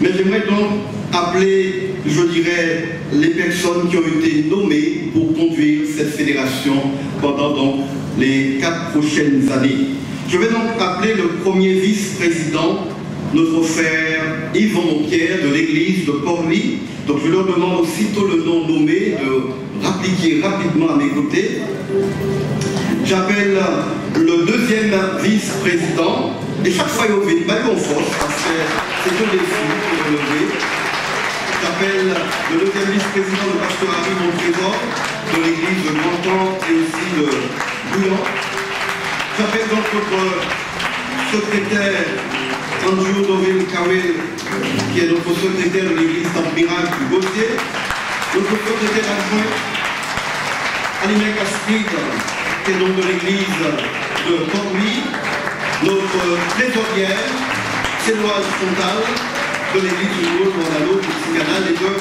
Mais j'aimerais donc appeler, je dirais, les personnes qui ont été nommées pour conduire cette fédération pendant donc les 4 prochaines années. Je vais donc appeler le premier vice-président, notre frère Yvon Montpierre de l'église de Port-Louis. Donc je leur demande aussitôt le nom nommé de rappliquer rapidement à mes côtés. J'appelle le deuxième vice-président, et chaque fois il est au vide, en force, parce que c'est un défi pour relever. J'appelle le deuxième vice-président, le pasteur Harry Montrésor, de l'église de Grand-Camp et aussi de Bouillon. J'appelle donc notre secrétaire Andrew Doville Kawel, qui est notre secrétaire de l'église Temple-Miracle du Gauthier, notre secrétaire adjoint Alimé Castrid, qui est donc de l'église de Port-Louis, notre trésorière Céloise Fontal, de l'église du Gaulle-Mornalo, du Siganal et de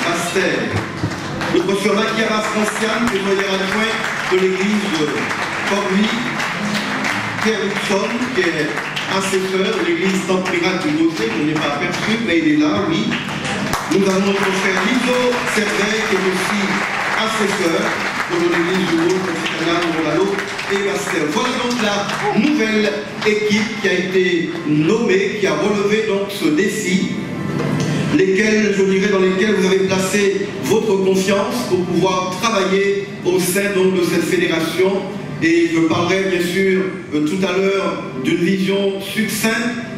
Bastère. Notre sœur Machiara Franciane, trésorière adjoint de l'église de Port-Louis, Pierre Luxon, qui est assesseur de l'église Temple-Miracle du Gauthier, je ne l'ai pas aperçu, mais il est là, oui. Nous avons notre frère Liso Serveil, qui est aussi assesseur de l'église du Gaulle-Mornalo et Bastère. Voilà donc la nouvelle équipe qui a été nommée, qui a relevé donc ce défi, lesquels, je dirais, dans lesquels vous avez placé votre confiance pour pouvoir travailler au sein donc de cette fédération. Et je parlerai bien sûr tout à l'heure d'une vision succincte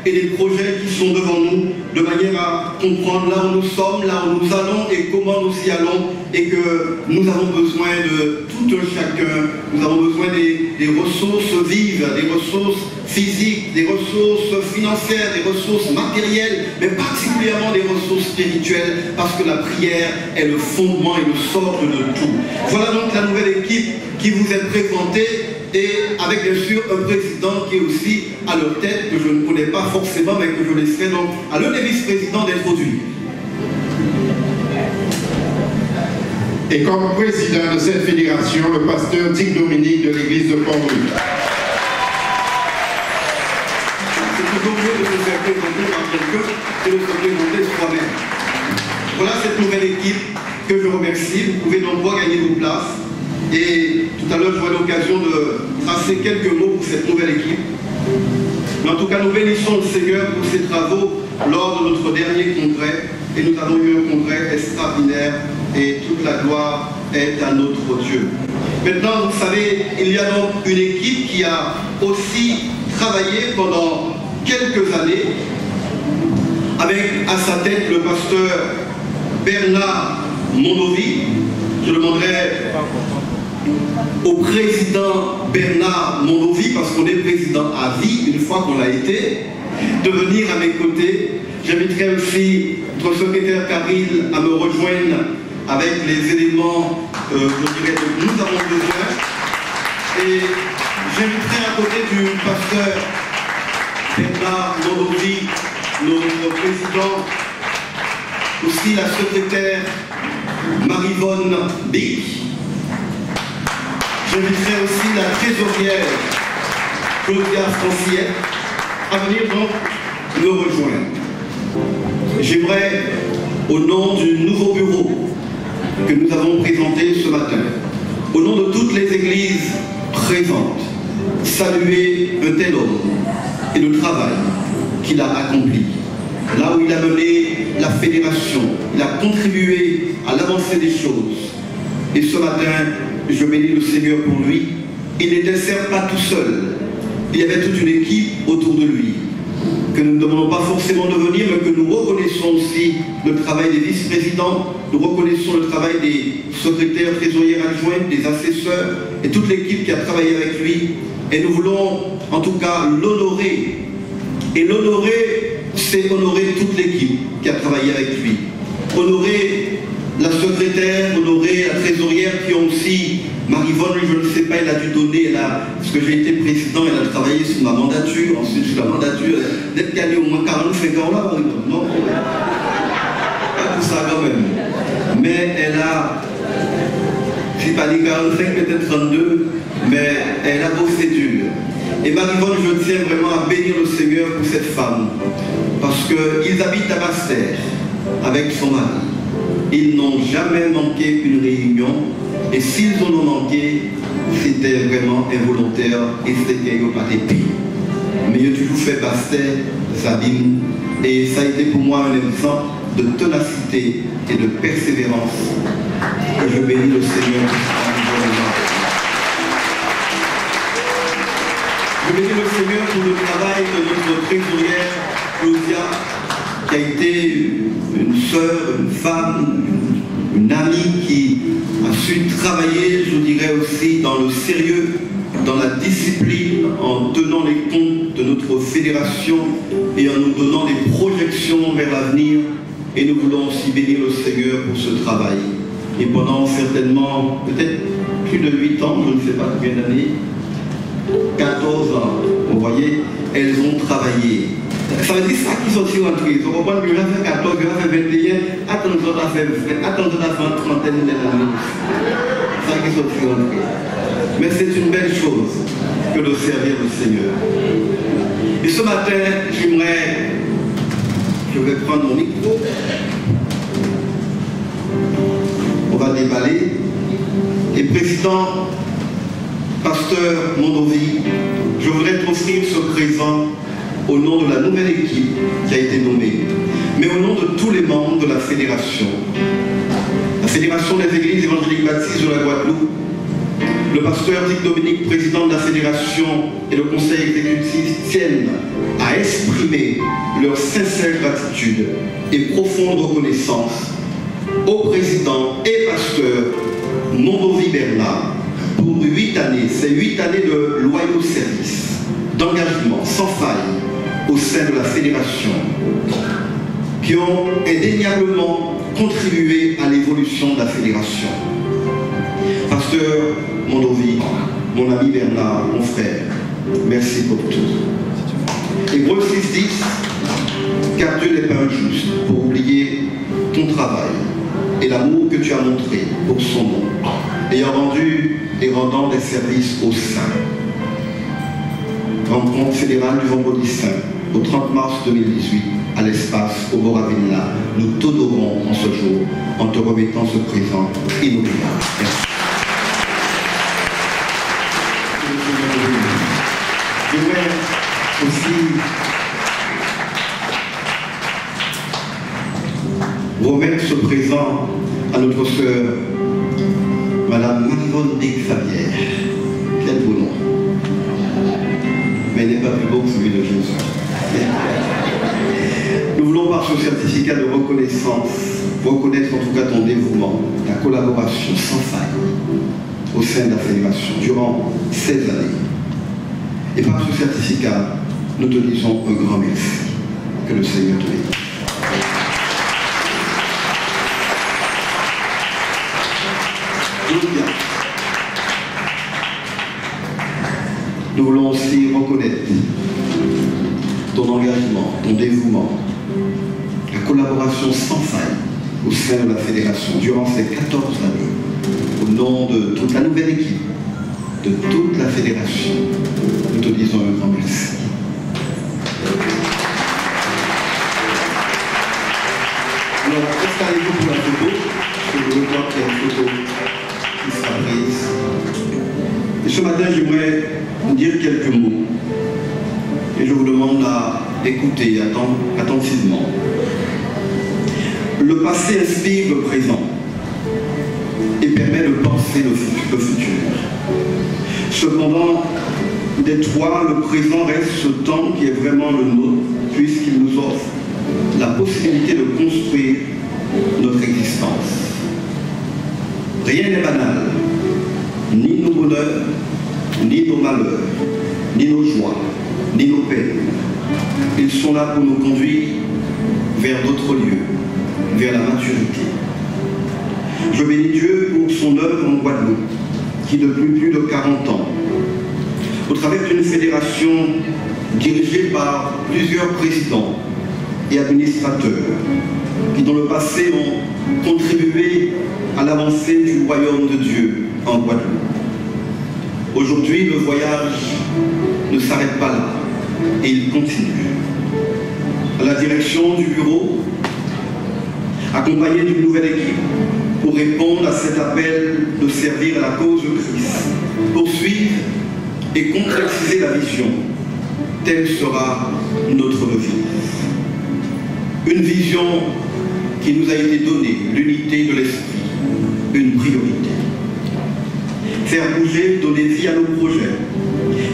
et des projets qui sont devant nous, de manière à comprendre là où nous sommes, là où nous allons et comment nous y allons, et que nous avons besoin de tout un chacun, nous avons besoin des ressources vives, des ressources physiques, des ressources financières, des ressources matérielles, mais particulièrement des ressources spirituelles, parce que la prière est le fondement et le socle de tout. Voilà donc la nouvelle équipe qui vous est présentée, et avec bien sûr un président qui est aussi à leur tête, que je ne connais pas forcément, mais que je laisserai donc à l'un des vice-présidents d'introduire. Et comme président de cette fédération, le pasteur Dick Dominique de l'église de Port-Louis. C'est toujours mieux de se faire présenter par quelqu'un que de se présenter soi-même. Voilà cette nouvelle équipe que je remercie. Vous pouvez donc regagner vos places. Et tout à l'heure, j'aurai l'occasion de tracer quelques mots pour cette nouvelle équipe. Mais en tout cas, nous bénissons le Seigneur pour ses travaux lors de notre dernier congrès. Et nous avons eu un congrès extraordinaire et toute la gloire est à notre Dieu. Maintenant, vous savez, il y a donc une équipe qui a aussi travaillé pendant quelques années avec à sa tête le pasteur Bernard Mondovi. Je demanderai au président Bernard Mondovi, parce qu'on est président à vie une fois qu'on l'a été, de venir à mes côtés. J'inviterai aussi notre secrétaire Karil à me rejoindre avec les éléments, je dirais, dont nous avons besoin. Et j'inviterai à côté du pasteur Bernard Mondovi, notre président, aussi la secrétaire Marivonne Bic. J'inviterai aussi la trésorière Claudia Franciette à venir donc me rejoindre. J'aimerais, au nom du nouveau bureau que nous avons présenté ce matin, au nom de toutes les églises présentes, saluer un tel homme et le travail qu'il a accompli. Là où il a mené la fédération, il a contribué à l'avancée des choses. Et ce matin, je bénis le Seigneur pour lui. Il n'était certes pas tout seul. Il y avait toute une équipe autour de lui, que nous ne demandons pas forcément de venir, mais que nous reconnaissons aussi le travail des vice-présidents, nous reconnaissons le travail des secrétaires, trésorières adjointes, des assesseurs, et toute l'équipe qui a travaillé avec lui. Et nous voulons en tout cas l'honorer. Et l'honorer, c'est honorer toute l'équipe qui a travaillé avec lui. Honorer la secrétaire, honorer la trésorière qui ont aussi, Marivonne, je ne sais pas, elle a dû donner, parce que j'ai été président, elle a travaillé sur ma mandature, ensuite sur la mandature, d'être gagné au moins 45 ans là, non, pas tout ça quand même. Mais elle a, je ne sais pas dit 45, peut-être 32, mais elle a bossé dur. Et Marivonne, je tiens vraiment à bénir le Seigneur pour cette femme. parce qu'ils habitent à Basse-Terre avec son mari. Ils n'ont jamais manqué une réunion, et s'ils en ont manqué, c'était vraiment involontaire et c'était qu'il n'y a pas d'épée. Mais j'ai toujours fait Basse-Terre, Zabim, et ça a été pour moi un exemple de ténacité et de persévérance. Et je bénis le Seigneur. Je bénis le Seigneur pour le travail de notre trésorière, Claudia, qui a été une sœur, une femme, une amie qui a su travailler, je dirais aussi, dans le sérieux, dans la discipline, en tenant les comptes de notre fédération et en nous donnant des projections vers l'avenir. Et nous voulons aussi bénir le Seigneur pour ce travail. Et pendant certainement, peut-être plus de 8 ans, je ne sais pas combien d'années, 14 ans, vous voyez, elles ont travaillé. Ça veut dire ça qu'ils sont aussi rentrés. Vous comprenez que j'ai fait 14, j'ai fait 21, attendons à faire 20, attendons à faire une trentaine d'années. C'est ça qu'ils sont aussi rentrés. Mais c'est une belle chose que de servir le Seigneur. Et ce matin, je vais prendre mon micro. On va déballer. Et président, pasteur Mondovi, je voudrais t'offrir ce présent au nom de la nouvelle équipe qui a été nommée, mais au nom de tous les membres de la fédération. La Fédération des Églises évangéliques baptistes de la Guadeloupe, le pasteur Dick Dominique, président de la fédération, et le conseil exécutif tiennent à exprimer leur sincère gratitude et profonde reconnaissance au président et pasteur Mondovi Bernard pour 8 années, ces 8 années de loyaux services, d'engagement sans faille au sein de la fédération, qui ont indéniablement contribué à l'évolution de la fédération. Pasteur Mondovi, mon ami Bernard, mon frère, merci pour tout. Hébreux 6:10, car Dieu n'est pas injuste pour oublier ton travail et l'amour que tu as montré pour son nom, ayant rendu et rendant des services aux saints. Rencontre fédérale du vendredi saint, au 30 mars 2018, à l'espace au Boravilla. Nous t'honorons en ce jour en te remettant ce présent inoubliable. Merci. Je voudrais aussi remettre ce présent à notre sœur, Madame Marie-Vonne Xavier. Quel beau nom. Mais il n'est pas plus beau que celui de Jésus. Nous voulons par ce certificat de reconnaissance reconnaître en tout cas ton dévouement, ta collaboration sans faille au sein de la fédération durant 16 années. Et par ce certificat, nous te disons un grand merci. Que le Seigneur te bénisse. Nous voulons aussi reconnaître ton engagement, ton dévouement, la collaboration sans faille au sein de la fédération durant ces 14 années. Au nom de toute la nouvelle équipe, de toute la fédération, nous te disons un grand merci. Alors, installez-vous pour la photo. Je veux voir qu'il y a une photo qui sera prise. Et ce matin, j'aimerais vous dire quelques mots. Et je vous demande à écouter attentivement. Le passé inspire le présent et permet de penser le futur. Cependant, des trois, le présent reste ce temps qui est vraiment le nôtre, puisqu'il nous offre la possibilité de construire notre existence. Rien n'est banal, ni nos bonheurs, ni nos malheurs, ni nos joies, ni nos peines. Ils sont là pour nous conduire vers d'autres lieux, vers la maturité. Je bénis Dieu pour son œuvre en Guadeloupe, qui depuis plus de 40 ans, au travers d'une fédération dirigée par plusieurs présidents et administrateurs, qui dans le passé ont contribué à l'avancée du royaume de Dieu en Guadeloupe. Aujourd'hui, le voyage ne s'arrête pas là, et il continue. à la direction du bureau, accompagné d'une nouvelle équipe, pour répondre à cet appel de servir à la cause de Christ, poursuivre et concrétiser la vision. Telle sera notre devise. Une vision qui nous a été donnée, l'unité de l'esprit, une priorité. Faire bouger, donner vie à nos projets,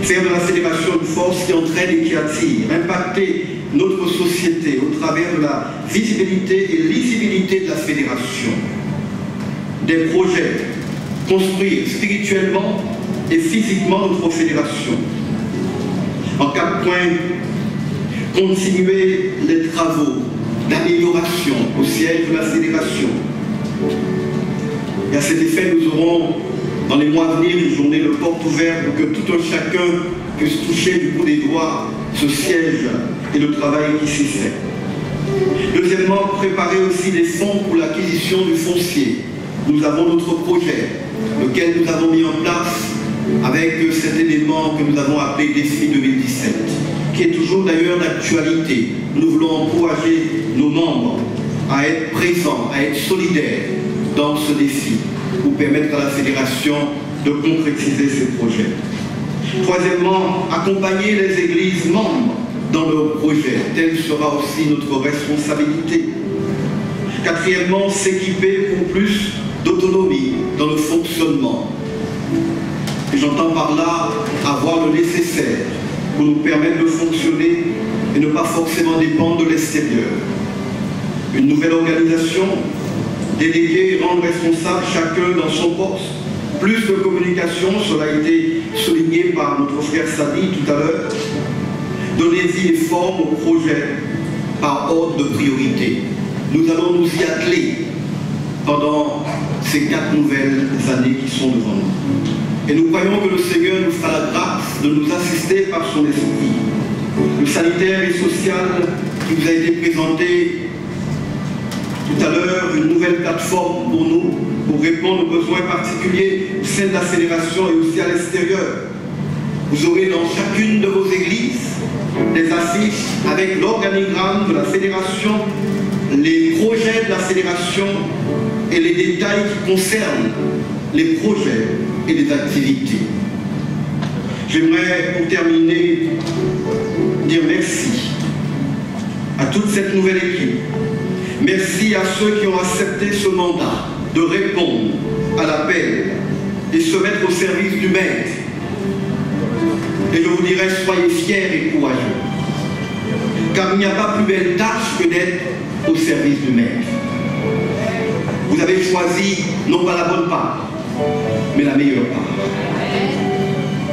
faire de la fédération une force qui entraîne et qui attire, impacter notre société au travers de la visibilité et lisibilité de la fédération. Des projets, construire spirituellement et physiquement notre fédération. En 4 points, continuer les travaux d'amélioration au siège de la fédération. Et à cet effet, nous aurons dans les mois à venir une journée de porte ouverte pour que tout un chacun puisse toucher du bout des doigts ce siège et le travail qui s'y fait. Deuxièmement, préparer aussi des fonds pour l'acquisition du foncier. Nous avons notre projet, lequel nous avons mis en place avec cet élément que nous avons appelé Défi 2017, qui est toujours d'ailleurs d'actualité. Nous voulons encourager nos membres à être présents, à être solidaires dans ce défi, pour permettre à la fédération de concrétiser ses projets. Troisièmement, accompagner les églises membres dans leurs projets. Telle sera aussi notre responsabilité. Quatrièmement, s'équiper pour plus d'autonomie dans le fonctionnement. Et j'entends par là avoir le nécessaire pour nous permettre de fonctionner et ne pas forcément dépendre de l'extérieur. Une nouvelle organisation, déléguer et rendre responsable chacun dans son poste. Plus de communication, cela a été souligné par notre frère Sadi tout à l'heure. Donner vie et forme au projet par ordre de priorité. Nous allons nous y atteler pendant ces 4 nouvelles années qui sont devant nous. Et nous croyons que le Seigneur nous fera la grâce de nous assister par son esprit. Le sanitaire et social qui vous a été présenté tout à l'heure, une nouvelle plateforme pour nous, pour répondre aux besoins particuliers au sein de la fédération et aussi à l'extérieur. Vous aurez dans chacune de vos églises des affiches avec l'organigramme de la fédération, les projets de la fédération et les détails qui concernent les projets et les activités. J'aimerais, pour terminer, dire merci à toute cette nouvelle équipe. Merci à ceux qui ont accepté ce mandat de répondre à l'appel et se mettre au service du Maître. Et je vous dirais, soyez fiers et courageux. Car il n'y a pas plus belle tâche que d'être au service du Maître. Vous avez choisi non pas la bonne part, mais la meilleure part.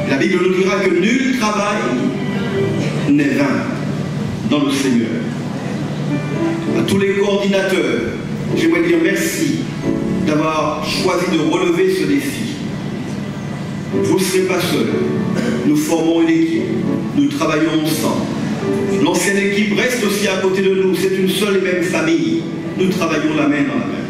La Bible nous dira que nul travail n'est vain dans le Seigneur. À tous les coordinateurs, j'aimerais dire merci d'avoir choisi de relever ce défi. Vous ne serez pas seuls. Nous formons une équipe. Nous travaillons ensemble. L'ancienne équipe reste aussi à côté de nous. C'est une seule et même famille. Nous travaillons la main dans la main.